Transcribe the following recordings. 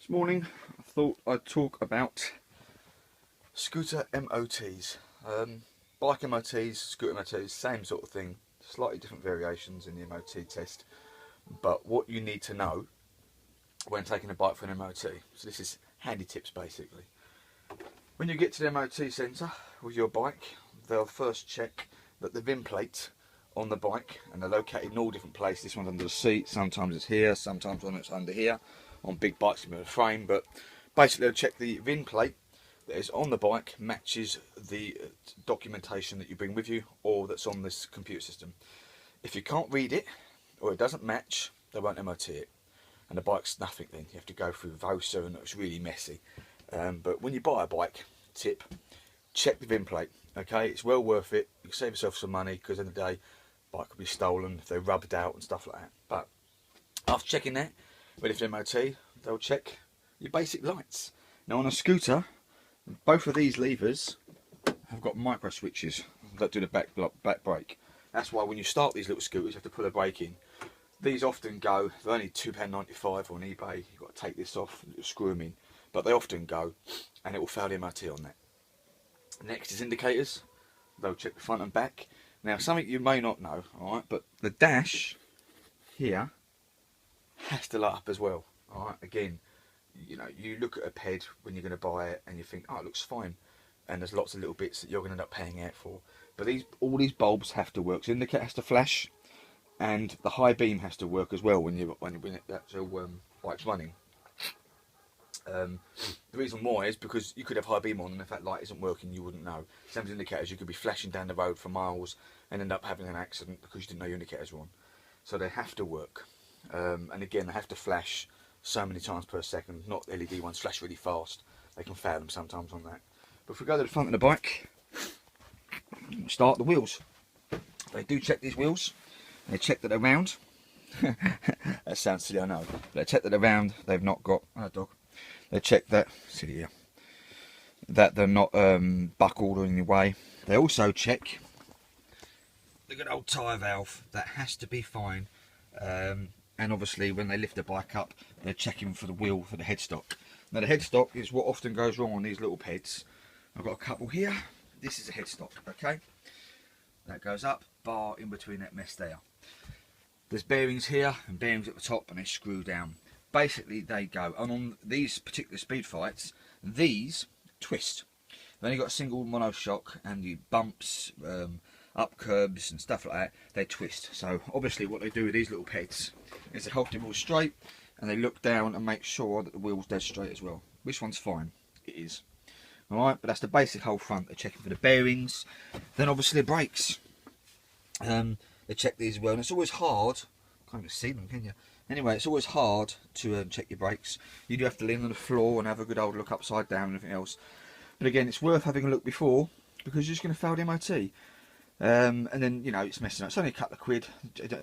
This morning I thought I'd talk about scooter MOTs. Bike MOTs, scooter MOTs, same sort of thing, slightly different variations in the MOT test, but what you need to know when taking a bike for an MOT. So this is handy tips basically. When you get to the MOT centre with your bike, they'll first check that the VIN plate on the bike, and they're located in all different places. This one's under the seat, sometimes it's here, sometimes it's under here. On big bikes, it's in the frame, but basically they'll check the VIN plate that is on the bike matches the documentation that you bring with you or that's on this computer system. If you can't read it or it doesn't match, they won't MOT it, and the bike's nothing then. You have to go through VOSA and it's really messy. But when you buy a bike, tip, check the VIN plate. Okay, it's well worth it. You can save yourself some money because in the day, bike could be stolen if they're rubbed out and stuff like that. But after checking that, ready for the MOT, they'll check your basic lights. Now on a scooter, both of these levers have got micro switches that do the back brake. That's why when you start these little scooters, you have to put a brake in. These often go, they're only £2.95 on eBay. You've got to take this off, screw them in. But they often go, and it will fail the MOT on that. Next is indicators. They'll check the front and back. Now something you may not know, alright, but the dash here has to light up as well. Alright, again, you know, you look at a ped when you're going to buy it and you think, oh, it looks fine, and there's lots of little bits that you're going to end up paying out for. But all these bulbs have to work. So the indicator has to flash, and the high beam has to work as well when the bike's running. The reason why is because you could have high beam on, and if that light isn't working, you wouldn't know. Same as indicators, you could be flashing down the road for miles and end up having an accident because you didn't know your indicators were on. So they have to work, and again, they have to flash so many times per second. Not LED ones flash really fast. They can fail them sometimes on that. But if we go to the front of the bike, start the wheels. They do check these wheels. They check that they're round. That sounds silly, I know. But they check that they're round. They've not got dog. They check that, that they're not buckled or in the way. They also check the good old tyre valve. That has to be fine. And obviously when they lift the bike up, they're checking for the wheel, for the headstock. Now the headstock is what often goes wrong on these little peds. I've got a couple here. This is a headstock, okay? That goes up, bar in between that mess there. There's bearings here and bearings at the top, and they screw down. Basically they go, and on these particular speedfights, these twist. They've only got a single monoshock, and the bumps, up curbs and stuff like that, they twist. So obviously what they do with these little peds is they hold the wheel straight, and they look down and make sure that the wheel's dead straight as well. This one's fine, it is. Alright, but that's the basic whole front. They're checking for the bearings, then obviously the brakes. They check these as well, and it's always hard, can't even see them, can you? Anyway, it's always hard to check your brakes. You do have to lean on the floor and have a good old look upside down and everything else. But again, it's worth having a look before, because you're just going to fail the MOT. And then, you know, it's messing up. It's only a couple of quid,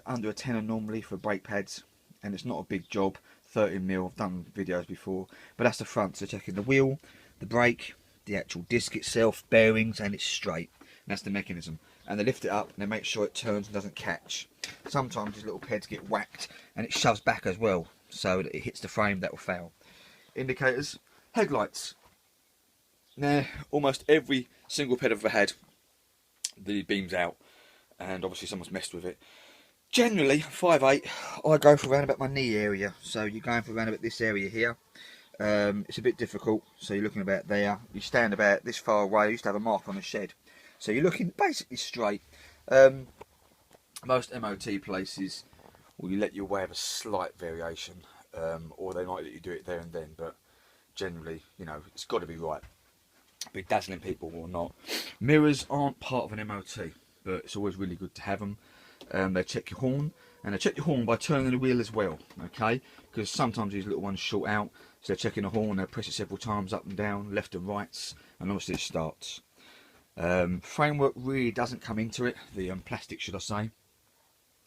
under a tenner normally for brake pads, and it's not a big job. 13mm, I've done videos before. But that's the front, so checking the wheel, the brake, the actual disc itself, bearings, and it's straight. And that's the mechanism. And they lift it up and they make sure it turns and doesn't catch. Sometimes these little peds get whacked and it shoves back as well, so that it hits the frame, that will fail. Indicators, headlights. Now, almost every single ped I've ever had, the beam's out, and obviously someone's messed with it. Generally, 5'8", I go for around about my knee area, so you're going for around about this area here. It's a bit difficult, so you're looking about there. You stand about this far away. I used to have a mark on the shed. So you're looking basically straight. Most MOT places will let you away with a slight variation, or they might let you do it there and then, but generally, you know, it's got to be right. Be dazzling people or not. Mirrors aren't part of an MOT, but it's always really good to have them. They check your horn, and they check your horn by turning the wheel as well, okay? Because sometimes these little ones short out, so they're checking the horn, they'll press it several times up and down, left and rights, and obviously it starts. Framework really doesn't come into it, the plastic should I say,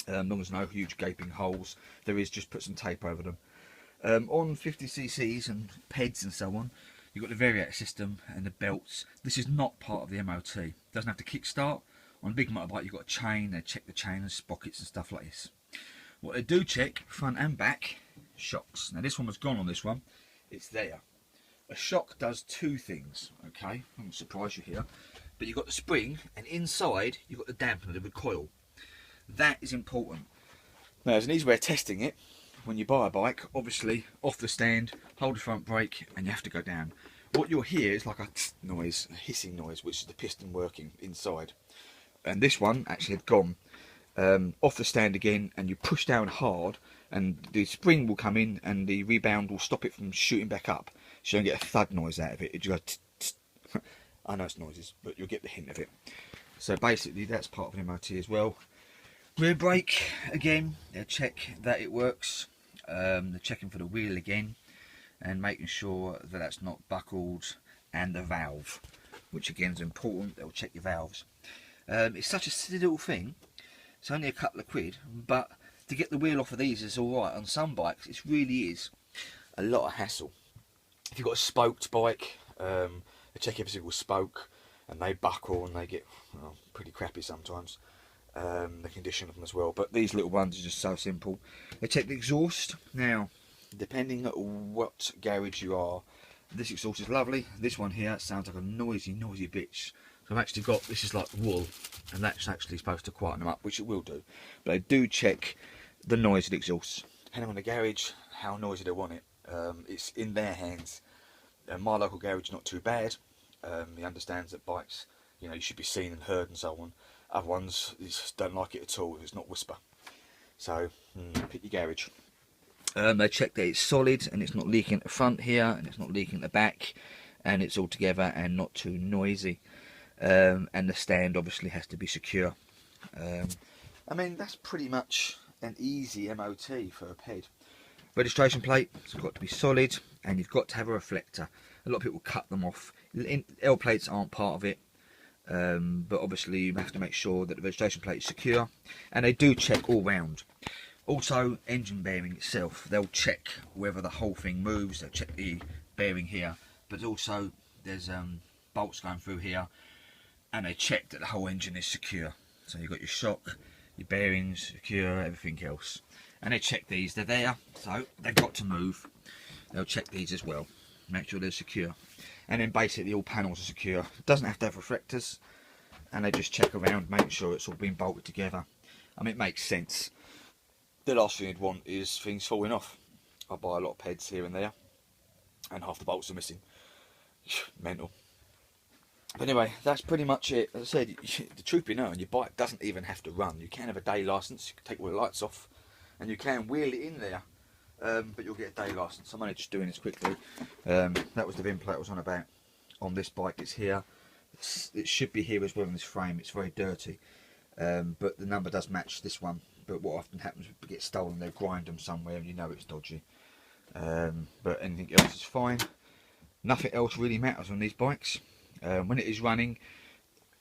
as long as no huge gaping holes. There is, just put some tape over them. On 50cc's and peds and so on, you've got the variator system and the belts. This is not part of the MOT. It doesn't have to kickstart. On a big motorbike you've got a chain, they check the chain and sprockets and stuff like this. What they do check, front and back, shocks. Now this one was gone on this one. it's there. A shock does two things, okay? I won't surprise you here. But you've got the spring, and inside you've got the dampener, the recoil. That is important. Now, there's an easy way of testing it. When you buy a bike, obviously, off the stand, hold the front brake, and you have to go down. What you'll hear is like a tss noise, a hissing noise, which is the piston working inside. And this one actually had gone off the stand again, and you push down hard, and the spring will come in, and the rebound will stop it from shooting back up. So you don't get a thud noise out of it. It just goes tss, tss. I know it's noises, but you'll get the hint of it. So basically, that's part of an MOT as well. Rear brake, again, they'll check that it works. They're checking for the wheel again, and making sure that that's not buckled, and the valve, which again is important. They'll check your valves. It's such a silly little thing. It's only a couple of quid, but to get the wheel off of these is alright. On some bikes, it really is a lot of hassle. If you've got a spoked bike, they check every single spoke, and they buckle, and they get pretty crappy sometimes. The condition of them as well, but these little ones are just so simple. They check the exhaust. Now, depending on what garage you are, this exhaust is lovely. This one here sounds like a noisy bitch. So I've actually got, this is like wool, and that's actually supposed to quieten them up, which it will do. But they do check the noise of the exhaust. Depending on the garage, how noisy they want it. It's in their hands. My local garage is not too bad. He understands that bikes, you should be seen and heard and so on. Other ones just don't like it at all. It's not whisper. So pick your garage. They check that it's solid and it's not leaking at the front here, and it's not leaking at the back, and it's all together and not too noisy. And the stand obviously has to be secure. I mean, that's pretty much an easy MOT for a PED. Registration plate, it's got to be solid, and you've got to have a reflector. A lot of people cut them off. L plates aren't part of it. But obviously you have to make sure that the registration plate is secure, and they do check all round. Also, engine bearing itself, they'll check whether the whole thing moves. They'll check the bearing here, but also there's bolts going through here, and they check that the whole engine is secure. So you've got your shock, your bearings secure, everything else, and they check these. They're there, so they've got to move. They'll check these as well, make sure they're secure. And then basically all panels are secure. It doesn't have to have reflectors, and they just check around, making sure it's all been bolted together. I mean, it makes sense. The last thing you'd want is things falling off. I buy a lot of PEDs here and there, and half the bolts are missing. Mental. But anyway, that's pretty much it. As I said, the truth be known, your bike doesn't even have to run. You can have a day licence, you can take all the lights off, and you can wheel it in there. But you'll get a day licence. I'm only just doing this quickly. That was the VIN plate I was on about. On this bike, it's here. It should be here as well in this frame. It's very dirty, but the number does match this one. But what often happens, it gets stolen. They grind them somewhere, and you know it's dodgy. But anything else is fine. Nothing else really matters on these bikes. When it is running,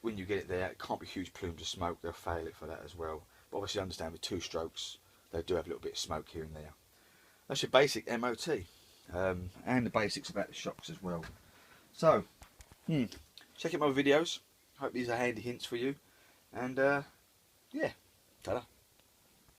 when you get it there, it can't be huge plumes of smoke. They'll fail it for that as well. But obviously, understand with 2 strokes, they do have a little bit of smoke here and there. That's your basic MOT, and the basics about the shocks as well. So, check out my videos. Hope these are handy hints for you. And yeah, ta-da.